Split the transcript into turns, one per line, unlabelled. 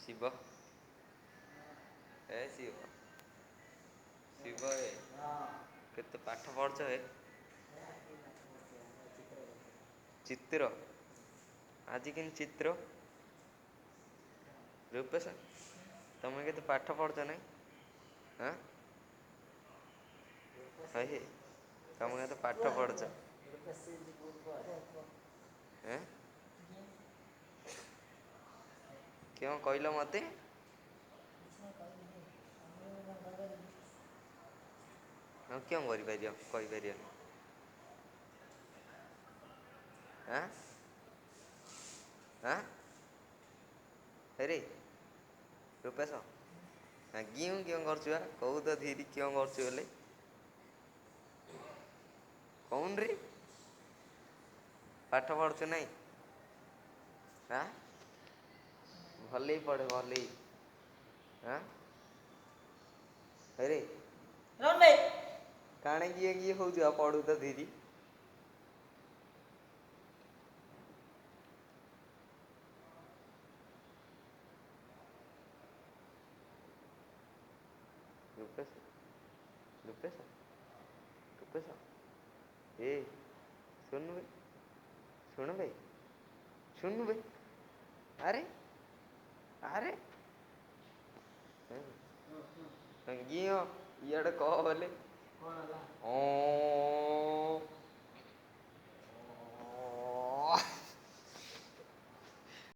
ଶିବ ଏ ଶିବ ଶିବ ଏ କେତେ ପାଠ ପଢ଼ୁଛ ଏ? ଚିତ୍ର ଆଜି କେମିତି ଚିତ୍ର? ରୂପେଶ ତମେ କେତେ ପାଠ ପଢ଼ୁଛ ନାଇଁ? ଆଁ ହଇ ତମେ କେତେ ପାଠ ପଢୁଛ? ଏଁ କଣ କହିଲ ମୋତେ? ହଁ କିଅଁ କରିପାରିବ କହିପାରିବନି? ଆଁ ଆଁ ହେରେ ରୂପେଶ କିଉଁ କିଉଁ କରୁଛୁ ବା କହୁ ତ ଧିରି କିଉଁ କରୁଛୁ ବୋଲି? କହୁନୁରେ ପାଠ ପଢ଼ୁଛୁ ନାହିଁ? ଆଁ ଭଲେଇ ପଢ଼ ଭଲେଇ ଆଁ ହେଇରେ କାଣା କିଏ କିଏ ହଉଛୁ ଆଉ ପଢୁ ତ ଧିରି ରୂପେଶ ରୂପେଶ ରୂପେଶ ଏ ଶୁଣୁନୁ ବେ ଶୁଣ ବେ ଶୁଣୁନୁ ବେ ଆରେ ଆରେ ଇଆଡେ କହ ବଲେ